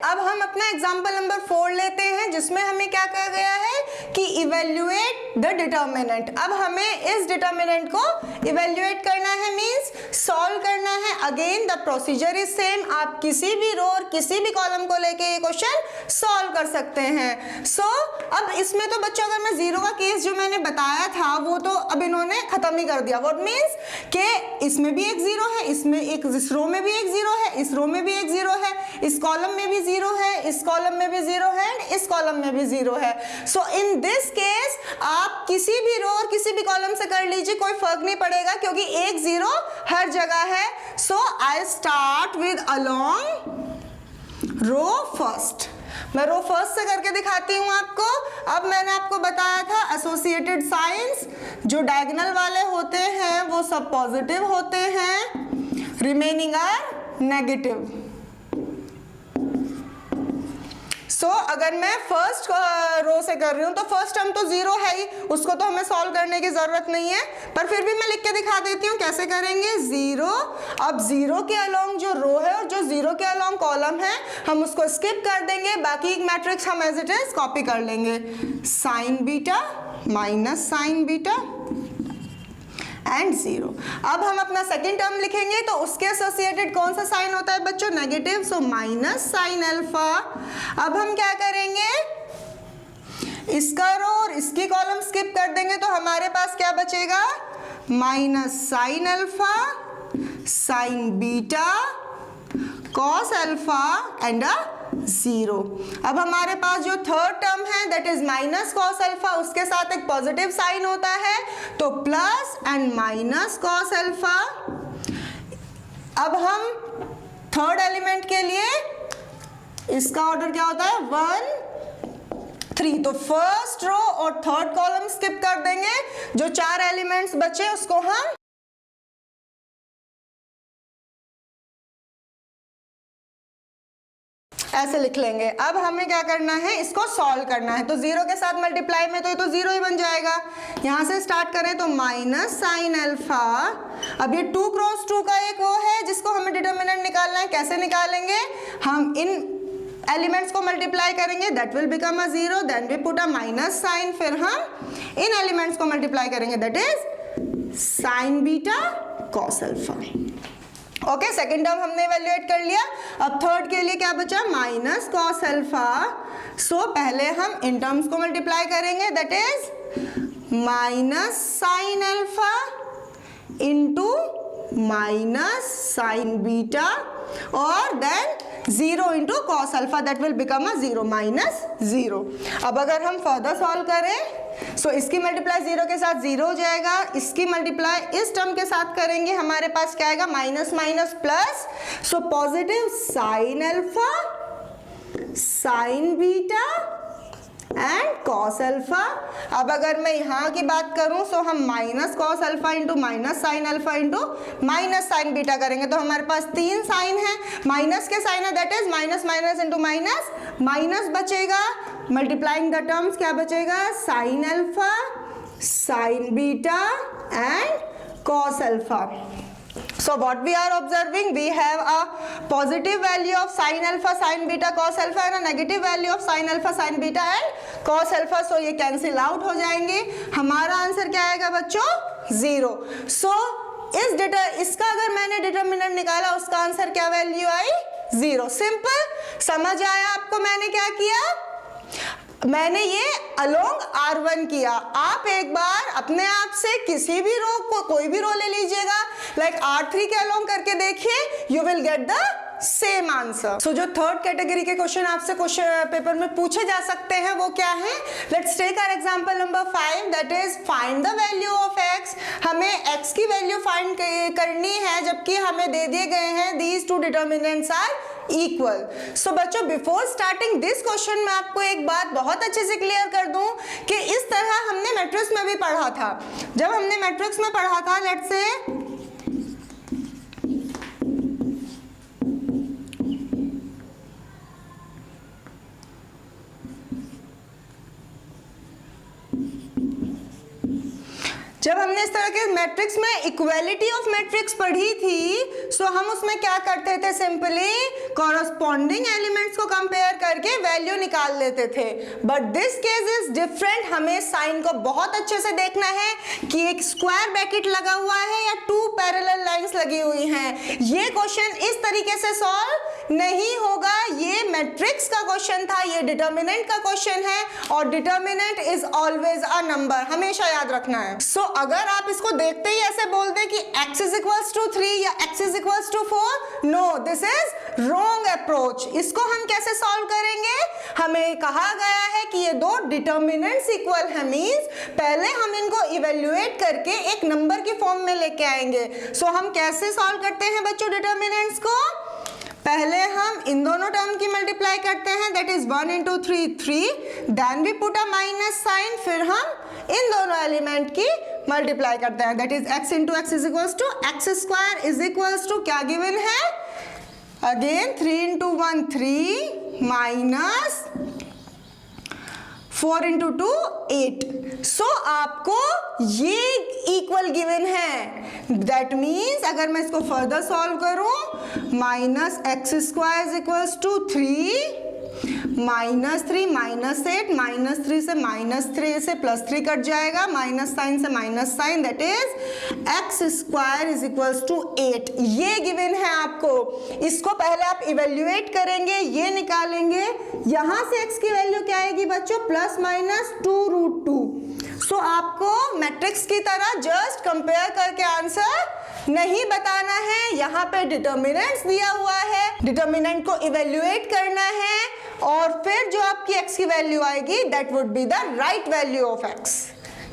अब हम अपना एग्जाम्पल नंबर 4 लेते हैं, जिसमें हमें क्या कहा गया है कि इवेल्युएट द डिटर्मिनेंट। अब हमें इस डिटर्मिनेंट को इवेल्युएट करना है, मींस सॉल्व करना है। Again the procedure is same, आप किसी भी रो और किसी भी कॉलम को लेके ये क्वेश्चन सॉल्व कर सकते हैं। सो अब इसमें तो बच्चों अगर मैं जीरो का केस जो मैंने बताया था वो तो अब इन्होंने खत्म ही कर दिया। व्हाट मींस कि इसमें भी एक जीरो है, इसमें एक, इस रो में भी एक जीरो है, इस रो में भी एक जीरो है, इस कॉलम में भी जीरो है, इस कॉलम में भी जीरो है एंड इस कॉलम में भी जीरो है। सो इन दिस केस आप किसी भी रो और किसी भी कॉलम से कर लीजिए, कोई फर्क नहीं पड़ेगा क्योंकि एक जीरो हर जगह है। So I start with along row first. मैं रो फर्स्ट से करके दिखाती हूं आपको। अब मैंने आपको बताया था एसोसिएटेड साइंस जो डायगोनल वाले होते हैं वो सब पॉजिटिव होते हैं, रिमेनिंग आर नेगेटिव। सो अगर मैं फर्स्ट रो से कर रही हूं तो फर्स्ट टर्म तो जीरो है ही, उसको तो हमें सॉल्व करने की जरूरत नहीं है, पर फिर भी मैं लिख के दिखा देती हूँ कैसे करेंगे। जीरो, अब जीरो के अलोंग जो रो है और जो जीरो के अलोंग कॉलम है हम उसको स्किप कर देंगे, बाकी मैट्रिक्स हम एज इट इज कॉपी कर लेंगे। Sign beta minus sine beta and zero. अब हम अपना सेकेंड टर्म लिखेंगे तो उसके एसोसिएटेड कौन सा साइन होता है बच्चों? Negative, so minus sine alpha. अब हम क्या करेंगे, इसका रो और इसकी कॉलम स्किप कर देंगे तो हमारे पास क्या बचेगा? Minus sine alpha sign beta cos alpha and a zero. अब हमारे पास जो थर्ड टर्म है that is minus cos alpha, उसके साथ एक पॉजिटिव साइन होता है तो plus and minus cos alpha. अब हम थर्ड एलिमेंट के लिए इसका ऑर्डर क्या होता है? 1 3, तो फर्स्ट रो और थर्ड कॉलम स्किप कर देंगे, जो 4 एलिमेंट्स बचे उसको हम ऐसे लिख लेंगे। अब हमें क्या करना है, इसको सॉल्व करना है। तो जीरो के साथ मल्टीप्लाई में तो ये तो जीरो ही बन जाएगा। यहां से स्टार्ट करें तो माइनस साइन अल्फा। अब ये 2 क्रॉस 2 का एक वो है जिसको हमें डिटर्मिनेंट निकालना है। कैसे निकालेंगे? हम इन एलिमेंट्स को मल्टीप्लाई करेंगे, that will become a zero, then we put a minus sign, फिर हम इन एलिमेंट्स को मल्टीप्लाई करेंगे, that is sine beta cos alpha. Okay, second term हमने इवेल्युएट कर लिया। अब थर्ड के लिए क्या बचा? Minus cos alpha. सो पहले हम इन टर्म्स को मल्टीप्लाई करेंगे, that is minus sine alpha into minus sine beta और then zero into cos alpha, that will become a zero, minus zero. अब अगर हम फर्दर सॉल्व करें सो इसकी मल्टीप्लाई जीरो के साथ जीरो हो जाएगा, इसकी मल्टीप्लाई इस टर्म के साथ करेंगे, हमारे पास क्या आएगा? Minus minus plus, so positive sine alpha sign beta and cos alpha. अब अगर मैं यहाँ की बात करूं सो हम minus cos alpha into minus sine alpha into minus sine beta करेंगे, तो हमारे पास 3 साइन है, माइनस के साइन है, that is minus minus into minus, minus बचेगा, मल्टीप्लाइंग द टर्म्स क्या बचेगा? Sine alpha sign beta and cos alpha. So what we are observing, we have a positive value of sin alpha sin beta cos alpha and a negative value of sin alpha sin beta and cos alpha, so ये cancel out हो जाएंगे। हमारा answer क्या आएगा बच्चों? 0। So इसका अगर मैंने डिटर्मिनेंट निकाला उसका आंसर क्या वैल्यू आई? 0। सिंपल, समझ आया आपको मैंने क्या किया? मैंने ये अलोंग R1 किया। आप एक बार अपने आप से किसी भी रो को, कोई भी रो ले लीजिएगा, लाइक R3 के अलोंग करके देखिए, you will get the same answer. So जो थर्ड कैटेगरी के क्वेश्चन आपसे क्वेश्चन पेपर में पूछे जा सकते हैं वो क्या है? Let's take our example number 5, that is find the value of x। हमें x की वैल्यू फाइंड करनी है, जबकि हमें दे दिए गए हैं these two determinants are equal. So बच्चों, बिफोर स्टार्टिंग दिस क्वेश्चन मैं आपको एक बात बहुत अच्छे से क्लियर कर दूं कि इस तरह हमने मैट्रिक्स में भी पढ़ा था। जब हमने मैट्रिक्स में पढ़ा था, लेट्स से जब हमने इस तरह के मैट्रिक्स में इक्वालिटी ऑफ मैट्रिक्स पढ़ी थी, सो हम उसमें क्या करते थे? सिंपली कॉरस्पॉन्डिंग एलिमेंट्स को कंपेयर करके वैल्यू निकाल लेते थे, but this case is different. हमें साइन को बहुत अच्छे से देखना है कि एक स्क्वायर ब्रैकेट लगा हुआ है या टू पैरेलल लाइंस लगी हुई हैं। ये क्वेश्चन इस तरीके से सॉल्व नहीं होगा, ये मैट्रिक्स का क्वेश्चन था, ये डिटर्मिनेंट का क्वेश्चन है और determinant is always a number, हमेशा याद रखना है। सो अगर आप इसको देखते ही ऐसे बोल दे कि x इज इक्वल्स टू 3 या x is equals to 4, no, this is wrong approach. इसको हम कैसे सॉल्व करेंगे? हमें कहा गया है कि ये दो डिटर्मिनेंट्स इक्वल है, मींस पहले हम इनको इवेल्युएट करके एक नंबर की फॉर्म में लेके आएंगे। सो हम कैसे सॉल्व करते हैं बच्चों डिटर्मिनेंट्स को? पहले हम इन दोनों टर्म की मल्टीप्लाई करते हैं, that is 1 into 3 3, then we put a minus sign, फिर हम इन दोनों एलिमेंट की मल्टीप्लाई करते हैं, that is x into x is equals to x square is equals to क्या गिवन है? Again 3 into 1 3 minus 4 into 2 8। सो आपको ये इक्वल गिवन है, दैट मीन्स अगर मैं इसको फर्दर सॉल्व करूं, minus x square is equals to 3 minus 3 minus 8, minus 3 से माइनस 3 से प्लस 3 कट जाएगा, माइनस साइन से minus sign, that is x square is equals to 8। ये गिवन है आपको, इसको पहले आप इवेल्युएट करेंगे, ये निकालेंगे, यहां से x की वैल्यू क्या आएगी बच्चों? Plus minus 2√2। सो आपको मैट्रिक्स की तरह जस्ट कंपेयर करके आंसर नहीं बताना है, यहाँ पे डिटर्मिनेंट्स दिया हुआ है, डिटर्मिनेंट को इवेल्युएट करना है और फिर जो आपकी x की वैल्यू आएगी that would be the right value of x।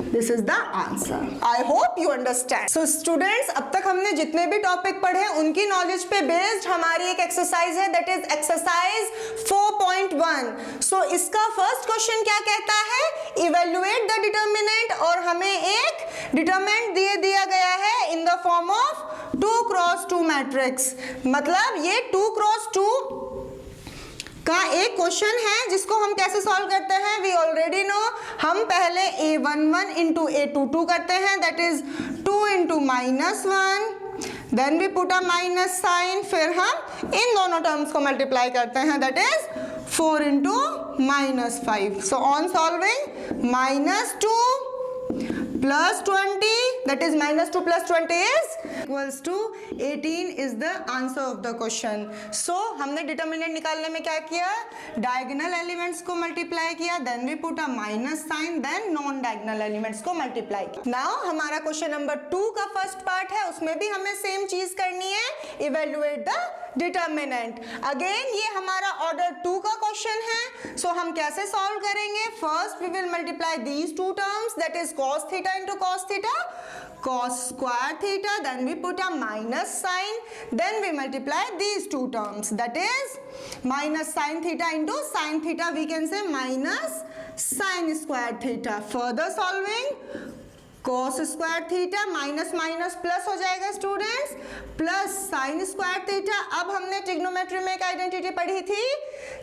This is the answer. I hope you understand. So students, अब तक हमने जितने भी टॉपिक पढ़े उनकी नॉलेज पे बेस्ड हमारी एक एक्सरसाइज है, दैट इज एक्सरसाइज 4.1। सो इसका फर्स्ट क्वेश्चन क्या कहता है? इवेल्युएट द डिटर्मिनेंट, और हमें एक डिटर्मिनेंट दिया गया है in the form of 2 cross 2 matrix. मतलब ये 2 क्रॉस 2 का एक क्वेश्चन है जिसको हम कैसे सॉल्व करते हैं, वी ऑलरेडी नो। हम पहले a11 into a22 करते हैं, that is 2 into -1, then we put a minus sign, फिर हम इन दोनों टर्म्स को मल्टीप्लाई करते हैं, that is 4 into -5। So on solving, -2 plus 20, that is -2 plus 20 is equals to 18 is the answer of the question. So हमने determinant निकालने में क्या किया? डायगोनल एलिमेंट्स को मल्टीप्लाई किया, then we put a minus sign, then non diagonal elements को multiply किया। Now हमारा क्वेश्चन नंबर 2 का फर्स्ट पार्ट है, उसमें भी हमें सेम चीज करनी है, इवेल्युएट द डिटर्मिनेंट। अगेन ये हमारा ऑर्डर 2 का क्वेश्चन है। सो हम कैसे सॉल्व करेंगे? First we will multiply these two terms, that is cos theta into cos theta, cos square theta, then we put a minus sign, then we multiply these two terms, that is minus sin theta into sin theta, we can say minus sin square theta। further solving, cos square theta minus minus plus हो जाएगा students, plus sine square theta. अब हमने trigonometry में एक identity पढ़ी थी,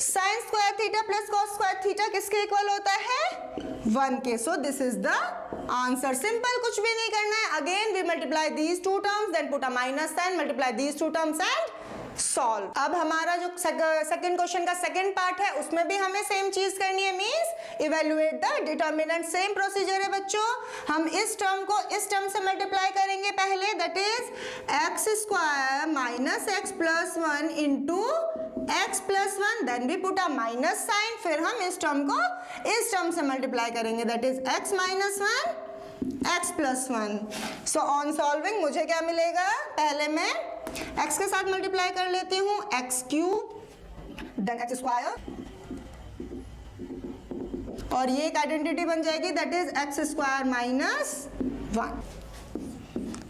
sine square theta plus cos square theta किसके equal होता है? 1 के। So this is the answer. Simple, कुछ भी नहीं करना है। Again we multiply these two terms, then put a minus sign, multiply these two terms and solve. अब हमारा जो सेकंड क्वेश्चन का सेकंड पार्ट है उसमें भी हमें सेम चीज करनी है, means evaluate the determinant. Same procedure है बच्चों, हम इस टर्म को इस टर्म से मल्टीप्लाई करेंगे पहले, that is x square minus x plus 1 into x plus 1, then we put a minus sign, फिर हम इस टर्म को इस टर्म से मल्टीप्लाई करेंगे, that is x minus 1 x plus 1। So on solving मुझे क्या मिलेगा? पहले मैं x के साथ मल्टीप्लाई कर लेती हूँ, x cube then x square, और ये एक आइडेंटिटी बन जाएगी, that is x square minus 1।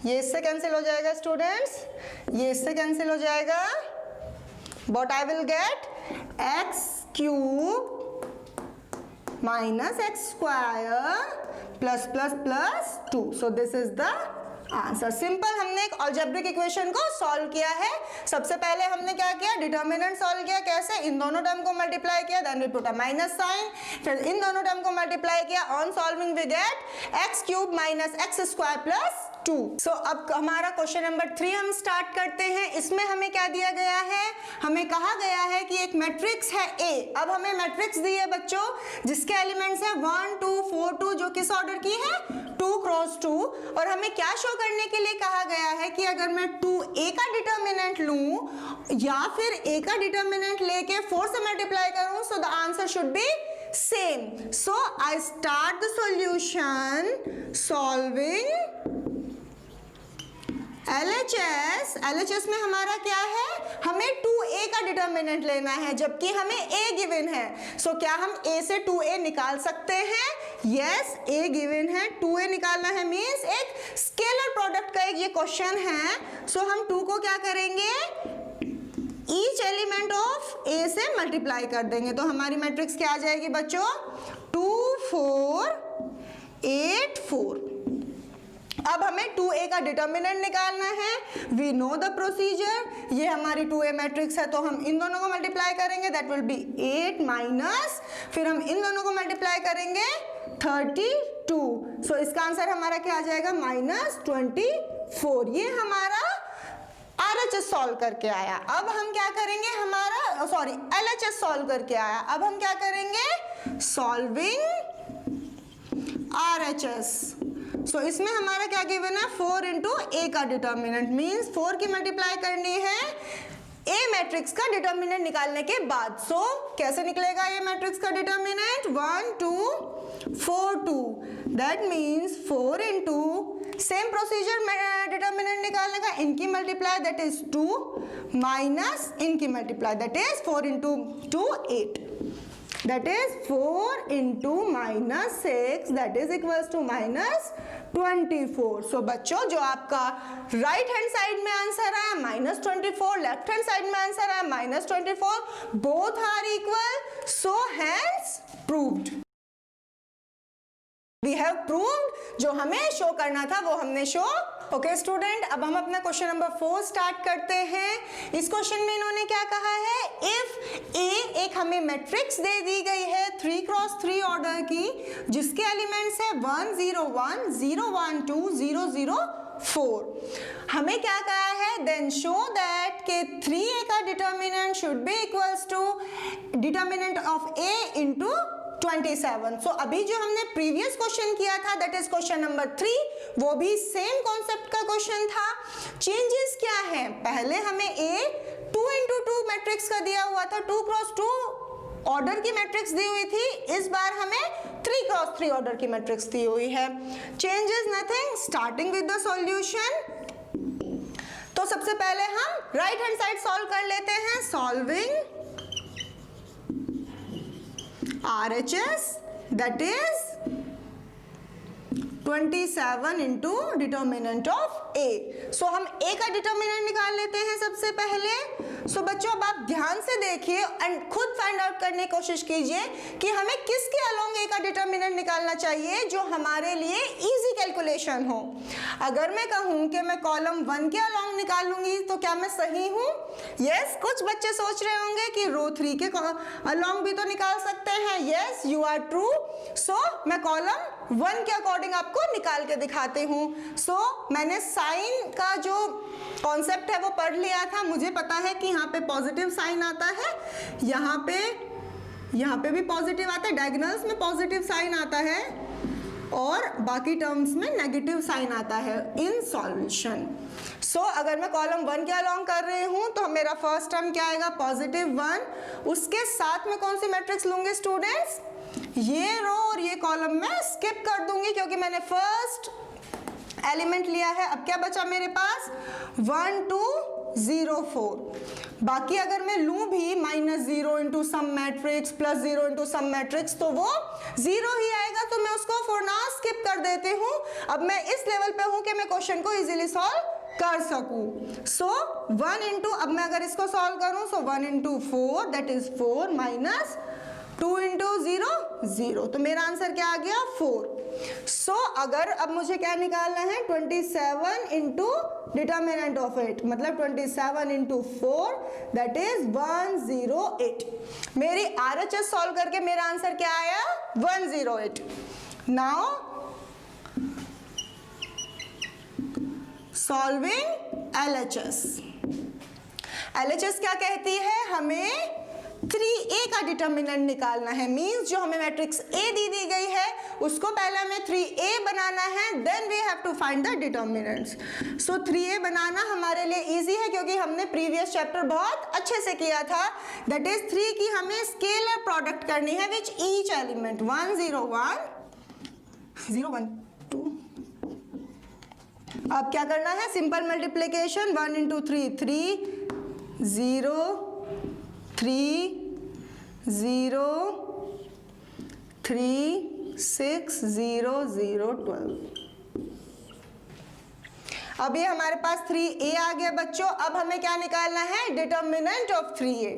ये इससे कैंसिल हो जाएगा स्टूडेंट्स, ये इससे कैंसिल हो जाएगा, but I will gate x cube minus x square plus plus plus 2। So this is the answer. Simple, हमने एक अलजेब्रिक इक्वेशन को सॉल्व किया है। सबसे पहले हमने क्या किया? डिटर्मिनेंट सॉल्व किया। कैसे? इन दोनों टर्म को मल्टीप्लाई किया, then we put a minus sign, फिर इन दोनों टर्म को मल्टीप्लाई किया। On solving we get x cube minus x square plus 2। So अब हमारा क्वेश्चन नंबर 3 हम स्टार्ट करते हैं। इसमें हमें क्या दिया गया है, हमें कहा गया है कि एक मैट्रिक्स है ए। अब हमें मैट्रिक्स दी है बच्चों जिसके एलिमेंट्स है 1 2 4 2, जो किस ऑर्डर की है 2 क्रॉस 2। और हमें क्या शो करने के लिए कहा गया है कि अगर मैं 2a का डिटर्मिनेंट लूं या फिर a का डिटर्मिनेंट लेके 4 से मल्टीप्लाई करूं, so the answer should be same. So I start the solution solving LHS। LHS में हमारा क्या है, हमें 2a का डिटर्मिनेंट लेना है जबकि हमें a गिवन है। सो क्या हम a से 2a निकाल सकते हैं? यस, a गिवन है, 2a निकालना है मीन्स एक स्केलर प्रोडक्ट का एक ये क्वेश्चन है। सो हम 2 को क्या करेंगे, ईच एलिमेंट ऑफ a से मल्टीप्लाई कर देंगे। तो हमारी मैट्रिक्स क्या आ जाएगी बच्चों, 2 4 8 4। अब हमें 2a का डिटर्मिनेंट निकालना है। वी नो द प्रोसीजर, ये हमारी 2a मैट्रिक्स है तो हम इन दोनों को मल्टीप्लाई करेंगे, दैट विल बी 8 माइनस, फिर हम इन दोनों को मल्टीप्लाई करेंगे 32। सो इसका आंसर हमारा क्या आ जाएगा, -24। ये हमारा RHS सॉल्व करके आया। अब हम क्या करेंगे, हमारा सॉरी LHS सॉल्व करके आया। अब हम क्या करेंगे, सॉल्विंग RHS। सो इसमें हमारा क्या गिवन है, 4 इंटू a का डिटर्मिनेंट मीन्स 4 की मल्टीप्लाई करनी है a मैट्रिक्स का डिटर्मिनेंट निकालने के बाद। सो कैसे निकलेगा ये मैट्रिक्स का determinant, 1 2 4 2, that means 4 into same procedure determinant निकालने का, इनकी मल्टीप्लाई दैट इज 2 माइनस इनकी multiply that is 4 into 2 8, that is 4 into minus 6 that is equals to minus 24। So बच्चों जो आपका राइट हैंड साइड में आंसर आया -24, लेफ्ट हैंड साइड में आंसर आया -24, both are equal, so hence proved. We have proved, जो हमें show करना था वो हमने शो। ओके स्टूडेंट, अब हम अपना क्वेश्चन नंबर 4 स्टार्ट करते हैं। इस क्वेश्चन में इन्होंने क्या कहा है, इफ A एक हमें मैट्रिक्स दे दी गई है 3 क्रॉस 3 ऑर्डर की जिसके एलिमेंट्स है 1 0 1 0 1 2 0 0 4। हमें क्या कहा है, देन शो दैट के 3a का determinant should be equals to determinant of a into 27। So अभी जो हमने प्रीवियस क्वेश्चन किया था दैट इज क्वेश्चन नंबर 3, वो भी सेम कॉन्सेप्ट का क्वेश्चन था। चेंजेस क्या है, पहले हमें a 2 इंटू 2 मैट्रिक्स का दिया हुआ था, 2 क्रॉस 2 ऑर्डर की मैट्रिक्स दी हुई थी, इस बार हमें 3 क्रॉस 3 ऑर्डर की मैट्रिक्स दी हुई है। Changes nothing, starting with the solution. तो सबसे पहले हम राइट हैंड साइड सॉल्व कर लेते हैं, solving RHS that is 27 into determinant of A। सो हम A का डिटर्मिनेंट निकाल लेते हैं सबसे पहले। सो बच्चों अब आप ध्यान से देखिए एंड खुद फाइंड आउट करने की कोशिश कीजिए कि हमें किसके अलोंग A का डिटर्मिनेंट निकालना चाहिए जो हमारे लिए इजी कैलकुलेशन हो। अगर मैं कहूं कि मैं कॉलम 1 के अलोंग निकालूंगी तो क्या मैं सही हूं? यस, कुछ बच्चे सोच रहे होंगे कि रो 3 के अलोंग भी तो निकाल सकते हैं। Yes, you are true. So मैं कॉलम 1 के अकॉर्डिंग आपको निकाल के दिखाती हूँ। सो मैंने साइन का जो कॉन्सेप्ट है वो पढ़ लिया था, मुझे पता है कि यहाँ पे पॉजिटिव साइन आता है, यहाँ पे भी पॉजिटिव आता है, डायगोनल्स में पॉजिटिव साइन आता है और बाकी टर्म्स में नेगेटिव साइन आता है इन सॉल्यूशन। सो अगर मैं कॉलम 1 के अलोंग कर रही हूँ तो मेरा फर्स्ट टर्म क्या आएगा, +1। उसके साथ में कौन सी मैट्रिक्स लूंगे स्टूडेंट्स, ये रो और ये कॉलम में स्किप कर दूंगी क्योंकि मैंने फर्स्ट एलिमेंट लिया है। अब क्या बचा मेरे पास, 1 2 0 4। बाकी अगर मैं लूं भी -0 into some matrix +0 into some matrix तो वो 0 ही आएगा, तो मैं उसको फॉर नाउ स्किप कर देती हूँ। अब मैं इस लेवल पे हूँ कि मैं क्वेश्चन को इजीली सॉल्व कर सकूं। सो 1 इंटू, अब मैं अगर इसको सॉल्व करूं सो 1 into 4 that is 4 minus 2 into 0 0, तो मेरा आंसर क्या आ गया 4। सो अगर अब मुझे क्या निकालना है, 27 इंटू डिटर्मिनेंट ऑफ 8, मतलब 27 इंटू 4 दैट इज 108। मेरी RHS सॉल्व करके मेरा आंसर क्या आया, 108। Now solving LHS। LHS क्या कहती है, हमें 3a का डिटर्मिनेंट निकालना है। मींस जो हमें मैट्रिक्स A दी गई है उसको पहले हमें 3a बनाना है, then we have to find the determinants. So 3a बनाना हमारे लिए इजी है क्योंकि हमने प्रीवियस चैप्टर बहुत अच्छे से किया था। दैट इज 3 की हमें स्केलर प्रोडक्ट करनी है विच ईच एलिमेंट 1 0 1 0 1 2। अब क्या करना है, सिंपल मल्टीप्लीकेशन, 1 into 3 3 0 3 0 3 6 0 0 12। अब ये हमारे पास 3a आ गया बच्चों। अब हमें क्या निकालना है, determinant of 3a।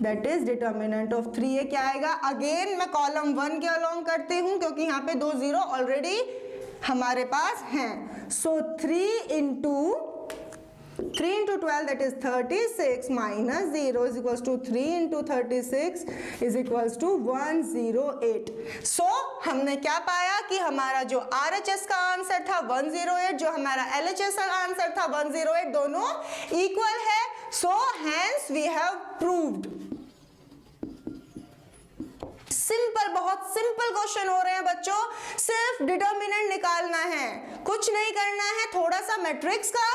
That is determinant of 3a क्या आएगा, अगेन मैं कॉलम 1 के अलोंग करती हूं क्योंकि यहाँ पे 2 0 ऑलरेडी हमारे पास हैं। सो 3 into 12 that is 36 minus 0 is equals to 3 into 36 is equals to 108। So हमने क्या पाया कि हमारा जो RHS का आंसर था 108, जो हमारा LHS का आंसर था 108, दोनों इक्वल है। So hence we have proved। Simple, बहुत सिंपल क्वेश्चन हो रहे हैं बच्चों, सिर्फ डिटर्मिनेंट निकालना है, कुछ नहीं करना है। थोड़ा सा मैट्रिक्स का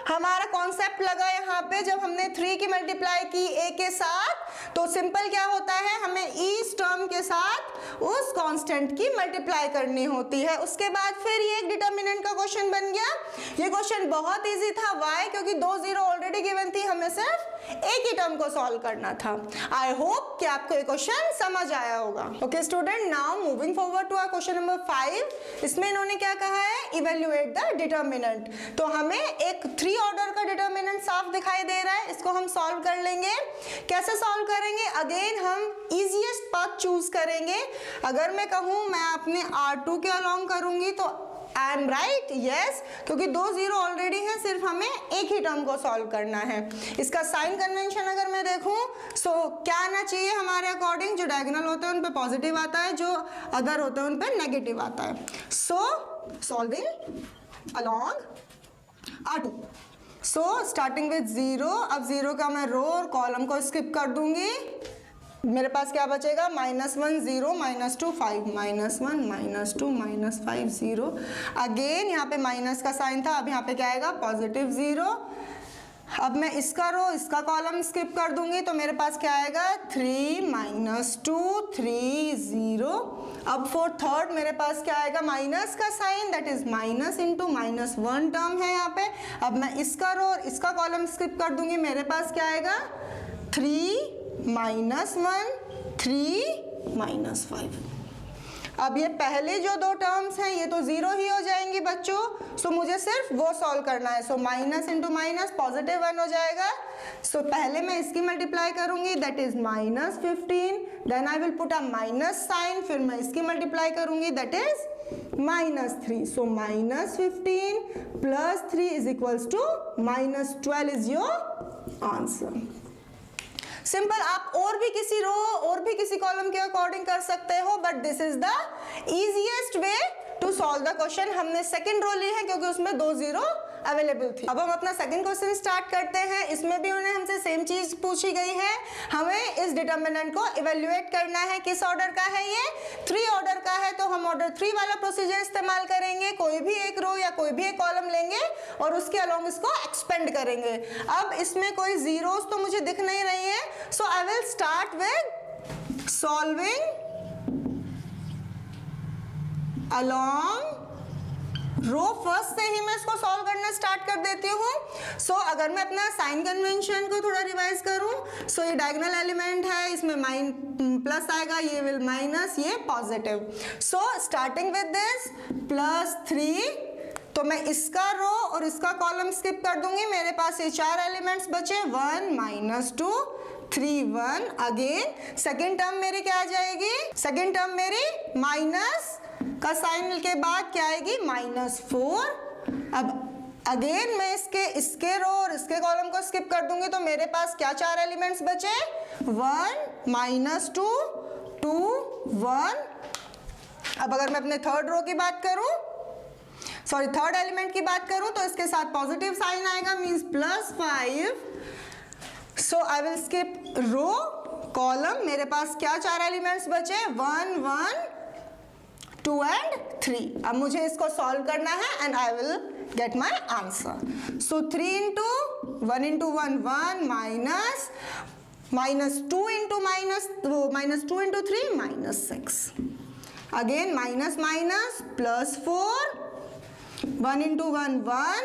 हमारा कॉन्सेप्ट लगा यहाँ पे, जब हमने 3 की मल्टीप्लाई की a के साथ तो सिंपल क्या होता है, हमें इस टर्म के साथ उस कांस्टेंट की मल्टीप्लाई करनी होती है। उसके बाद फिर ये एक डिटर्मिनेंट का क्वेश्चन बन गया। ये क्वेश्चन बहुत इजी था, वाई, क्योंकि 2 0 ऑलरेडी गिवन थी, हमें सिर्फ एक ही टर्म को सॉल्व करना था। आई होप कि आपको ये क्वेश्चन समझ आया होगा। Okay student, now moving forward to our question number 5। इसमें इन्होंने क्या कहा है, इवेल्युएट द डिटर्मिनेंट। तो हमें एक 3 ऑर्डर का डिटर्मिनेंट साफ दिखाई दे रहा है, इसको हम सॉल्व कर लेंगे। कैसे सॉल्व करेंगे, अगेन हम इजीएस्ट पाथ चूज करेंगे। अगर मैं कहूं मैं अपने R2 के अलोंग करूंगी तो आई एम राइट, यस, क्योंकि 2 0 ऑलरेडी है, सिर्फ हमें एक ही टर्म को सॉल्व करना है। इसका साइन कन्वेंशन अगर मैं देखूं सो क्या आना चाहिए हमारे अकॉर्डिंग, जो डायगोनल होते हैं उन पे पॉजिटिव आता है, जो अदर होते हैं उन पे नेगेटिव आता है। सो solving along R2। So starting with 0, अब 0 का मैं रो और कॉलम को स्किप कर दूंगी। मेरे पास क्या बचेगा, -1 0 -2 5 -1 -2 -5 0। अगेन यहाँ पे माइनस का साइन था, अब यहाँ पे क्या आएगा, +0। अब मैं इसका रो इसका कॉलम स्किप कर दूंगी तो मेरे पास क्या आएगा, 3 -2 3 0। अब फॉर थर्ड मेरे पास क्या आएगा, माइनस का sign, that is minus into -1 term है यहाँ पे। अब मैं इसका रो और इसका कॉलम स्किप कर दूंगी, मेरे पास क्या आएगा, 3 -1 3 -5। अब ये पहले जो 2 टर्म्स हैं ये तो 0 ही हो जाएंगी बच्चों। सो मुझे सिर्फ वो सॉल्व करना है। सो माइनस इंटू माइनस +1 हो जाएगा। सो पहले मैं इसकी मल्टीप्लाई करूंगी, that is -15, then I will put a minus sign, फिर मैं इसकी मल्टीप्लाई करूंगी, that is -3। So -15 + 3 is equals to -12 is your answer. Simple, आप और भी किसी रो और भी किसी कॉलम के अकॉर्डिंग कर सकते हो, but this is the easiest way to solve the question. हमने सेकंड रो ली है क्योंकि उसमें 2 0 अवेलेबल थी। अब हम अपना सेकंड क्वेश्चन स्टार्ट करते हैं। इसमें भी उन्होंने हमसे सेम चीज पूछी गई है, हमें इस डिटर्मिनेंट को इवेल्युएट करना है। किस ऑर्डर का है ये, 3 ऑर्डर का है, तो हम ऑर्डर 3 वाला प्रोसीजर इस्तेमाल करेंगे। कोई भी एक रो या कोई भी एक कॉलम लेंगे और उसके अलोंग इसको एक्सपेंड करेंगे। अब इसमें कोई जीरोस तो मुझे दिख नहीं रही है, so I will start with solving along row. First से ही मैं इसको सॉल्व करना स्टार्ट कर देती हूँ। सो अगर मैं अपना साइन कन्वेंशन को थोड़ा रिवाइज करूँ, सो ये डायगोनल एलिमेंट है, इसमें प्लस आएगा, ये विल माइनस, ये positive. So starting with this +3, तो मैं इसका रो और इसका कॉलम स्किप कर दूंगी। मेरे पास ये 4 एलिमेंट्स बचे, 1 -2 3 1। अगेन सेकेंड टर्म मेरी क्या आ जाएगी, सेकेंड टर्म मेरी माइनस का साइन के बाद क्या आएगी, -4। अब अगेन मैं इसके रो और इसके कॉलम को स्किप कर दूंगी तो मेरे पास क्या 4 एलिमेंट्स बचे, 1 -2 2 1। अब अगर मैं अपने थर्ड रो की बात करूं, सॉरी थर्ड एलिमेंट की बात करूं तो इसके साथ पॉजिटिव साइन आएगा, means +5. So I will skip row, column. मेरे पास क्या 4 एलिमेंट्स बचे, 1 1 2 एंड 3. अब मुझे इसको सॉल्व करना है and I will get my answer. So 3 into 1 into 1 1 minus 2 into -2 into 3 -6. Again minus minus +4, 1 into 1 1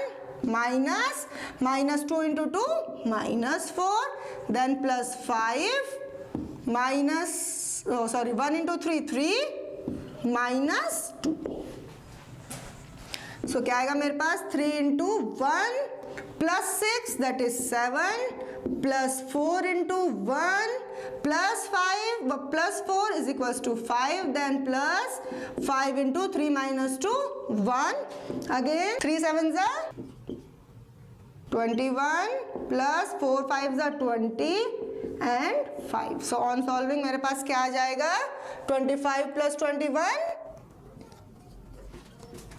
-2 into 2 -4, then +5 1 into 3 3 -2. So क्या आएगा मेरे पास, 3 into 1 +6 that is 7, +4 into 1 +4 is equals to 5, then +5 into 3 -2 1. Again 3 7 21 +4 5 20 and 5. So on solving मेरे पास क्या आ जाएगा, 25 + 21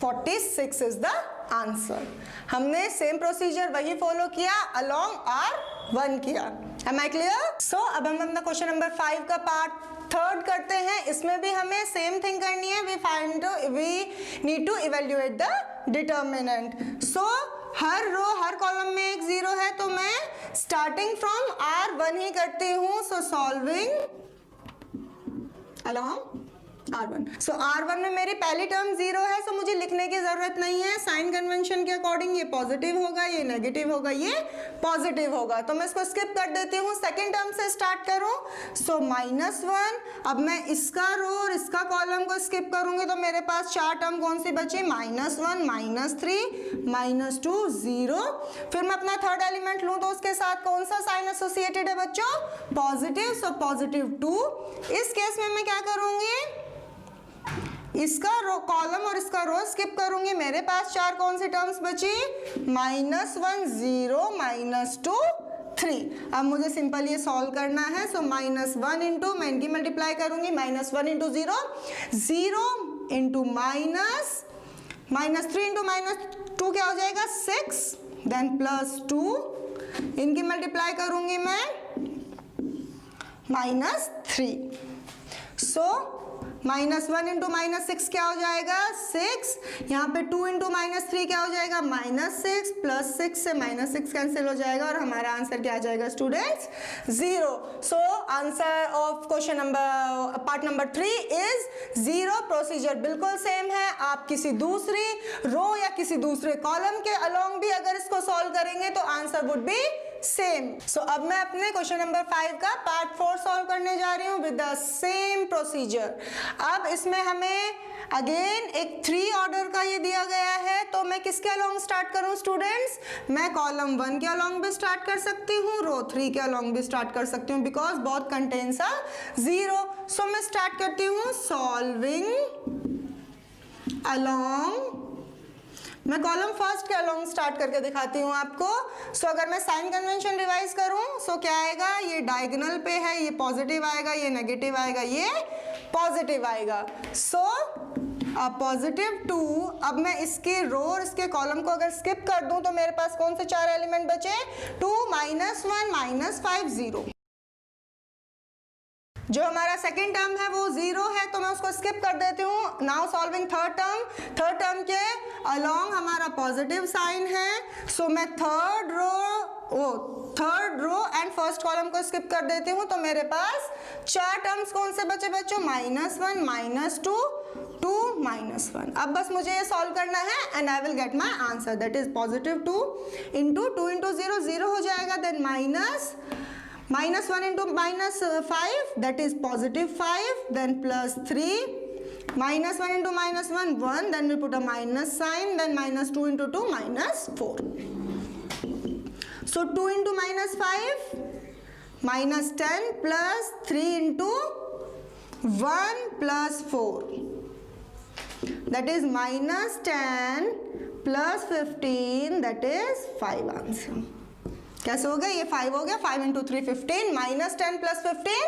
46 is the answer. हमने same procedure वही फॉलो किया, अलोंग R1 किया. Am I clear? So अब हम अपना क्वेश्चन नंबर 5 का पार्ट थर्ड करते हैं. इसमें भी हमें सेम थिंग करनी है. We need to evaluate the determinant. So हर रो हर कॉलम में एक 0 है, तो मैं स्टार्टिंग फ्रॉम R1 ही करती हूँ. सो सॉल्विंग अलोंग R1. सो R1 में मेरी पहली टर्म 0 है, सो मुझे लिखने की जरूरत नहीं है. साइन कन्वेंशन के अकॉर्डिंग ये पॉजिटिव होगा, ये नेगेटिव होगा, ये पॉजिटिव होगा, तो मैं इसको स्किप कर देती हूँ. सेकेंड टर्म से स्टार्ट करूँ. सो -1. अब मैं इसका रो और इसका कॉलम को स्किप करूंगी तो मेरे पास 4 टर्म कौन सी बची, -1 -3 -2 0. फिर मैं अपना थर्ड एलिमेंट लूँ तो उसके साथ कौन सा साइन एसोसिएटेड है बच्चों, पॉजिटिव. सो +2. इस केस में मैं क्या करूंगी, इसका रो कॉलम और इसका रो स्किप करूंगी. मेरे पास 4 कौन सी टर्म्स बची, -1 0 -2 3. अब मुझे सिंपल ये सॉल्व करना है. सो -1 इंटू, मैं इनकी मल्टीप्लाई करूंगी, -1 इंटू 0 0 इंटू -3 इंटू -2 क्या हो जाएगा, 6, देन +2 इनकी मल्टीप्लाई करूंगी मैं, -3. सो -1 इंटू -6 क्या हो जाएगा, 6. यहाँ पे 2 इंटू -3 क्या हो जाएगा, -6, +6 से -6 कैंसिल हो जाएगा और हमारा आंसर क्या आ जाएगा students, 0. So answer of question number part number 3 is 0. Procedure बिल्कुल सेम है. आप किसी दूसरी रो या किसी दूसरे कॉलम के अलोंग भी अगर इसको सॉल्व करेंगे तो आंसर वुड बी सेम. सो अब मैं अपने क्वेश्चन नंबर 5 का पार्ट 4 सॉल्व करने जा रही हूँ विद द सेम प्रोसीजर. अब इसमें हमें अगेन एक 3 ऑर्डर का ये दिया गया है, तो मैं किसके अलोंग स्टार्ट करूँ स्टूडेंट्स, मैं कॉलम 1 के अलोंग भी स्टार्ट कर सकती हूँ, रो 3 के अलोंग भी स्टार्ट कर सकती हूँ, बिकॉज बोथ कंटेन्स अ 0. सो मैं स्टार्ट करती हूँ सॉल्विंग अलोंग. मैं कॉलम फर्स्ट के अलोंग स्टार्ट करके दिखाती हूँ आपको. सो अगर मैं साइन कन्वेंशन रिवाइज करूँ, सो क्या आएगा, ये डायगोनल पे है, ये पॉजिटिव आएगा, ये नेगेटिव आएगा, ये पॉजिटिव आएगा. सो +2. अब मैं इसके रो और इसके कॉलम को अगर स्किप कर दूं तो मेरे पास कौन से 4 एलिमेंट बचे, 2 -1 -5 0. जो हमारा सेकेंड टर्म है वो 0 है, तो मैं उसको स्किप कर देती हूँ. नाउ सॉल्विंग थर्ड टर्म के अलोंग हमारा पॉजिटिव साइन है. सो मैं third row and first column को स्किप कर देती हूँ, तो मेरे पास 4 टर्म्स कौन से बचे बच्चों, -1 -2 2 -1. अब बस मुझे ये सॉल्व करना है and I will get my answer, that is +2 into 2 into 0 0 हो जाएगा, then -1 into -5 that is +5, then +3, -1 into -1 1, then we put a minus sign, then -2 into 2 -4. So 2 into -5 -10 plus 3 into 1 plus 4, that is -10 plus 15, that is 5 answer. कैसे हो गया, ये 5 हो गया, 5 into 3 15 minus 10 plus 15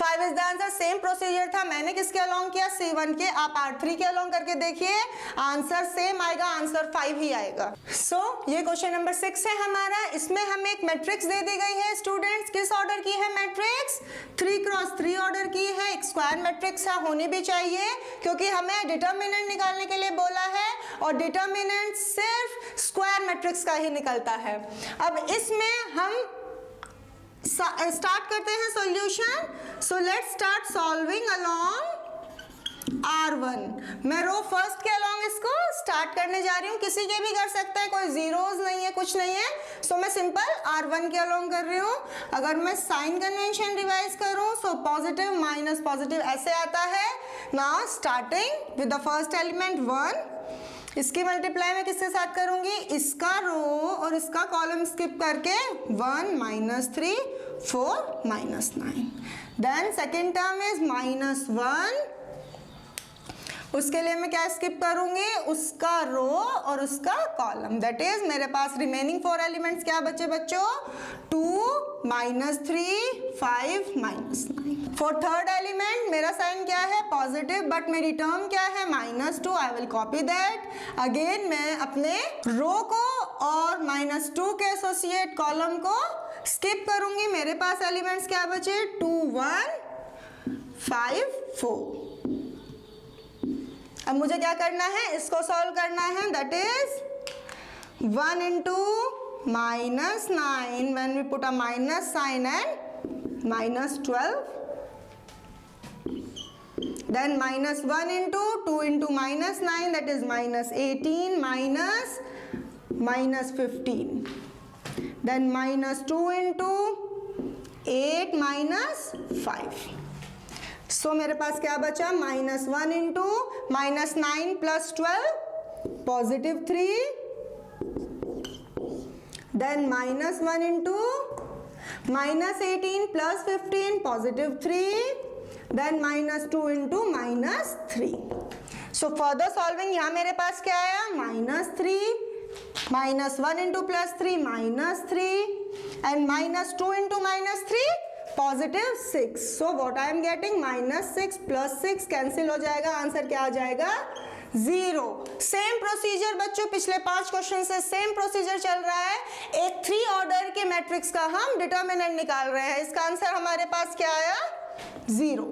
5 is the answer. Same procedure था, मैंने किसके along किया, C1 के, आप R3 के अलोंग करके देखिए, आंसर सेम आएगा, आंसर 5 ही आएगा। सो ये क्वेश्चन नंबर 6 है हमारा। इसमें हमें एक मैट्रिक्स दे दी गई है स्टूडेंट्स, किस ऑर्डर की है मैट्रिक्स, 3x3 ऑर्डर की है, एक स्क्वायर मैट्रिक्स है, होनी भी चाहिए क्योंकि हमें डिटर्मिनेंट निकालने के लिए बोला है और डिटर्मिनेंट सिर्फ स्क्वायर मैट्रिक्स का ही निकलता है। अब इसमें हम स्टार्ट करते हैं solution. So let's start solving along R1। मैं रो फर्स्ट के अलोंग इसको स्टार्ट करने जा रही हूँ, किसी के भी कर सकता है, कोई जीरोस नहीं है, कुछ नहीं है। सो मैं सिंपल R1 के अलोंग कर रही हूँ। अगर मैं साइन कन्वेंशन रिवाइज करूँ, सो पॉजिटिव माइनस पॉजिटिव ऐसे आता है। Now starting with the first element 1, इसकी मल्टीप्लाई मैं किसके साथ करूंगी, इसका रो और इसका कॉलम स्किप करके 1 minus 3 4 minus 9। Then second term is minus 1, उसके लिए मैं क्या स्किप करूंगी, उसका रो और उसका कॉलम। दैट इज मेरे पास रिमेनिंग 4 एलिमेंट्स क्या बचे बच्चों, 2 minus 3 5 minus 9। For third element मेरा साइन क्या है, पॉजिटिव, बट मेरी टर्म क्या है, -2। I will copy that. Again मैं अपने रो को और -2 के एसोसिएट कॉलम को स्किप करूंगी। मेरे पास एलिमेंट्स क्या बचे, 2 1 5 4। अब मुझे क्या करना है, इसको सॉल्व करना है। That is 1 into -9 when we put a minus sign and -12, then -1 into 2 into -9, that is -18 minus -15, then -2 into 8 minus 5। So मेरे पास क्या बचा, -1 into -9 plus 12 positive 3, then -1 into -18 plus 15 positive 3, then -2 into -3। So further solving यहाँ मेरे पास क्या आया, -3 -1 into +3 -3 and -2 into -3 positive 6। So what I am getting, -6 + 6 cancel हो जाएगा, आंसर क्या आ जाएगा, 0। सेम प्रोसीजर बच्चों, पिछले 5 क्वेश्चन से सेम प्रोसीजर चल रहा है। एक 3 ऑर्डर के मैट्रिक्स का हम डिटर्मिनेंट निकाल रहे हैं, इसका आंसर हमारे पास क्या आया, 0।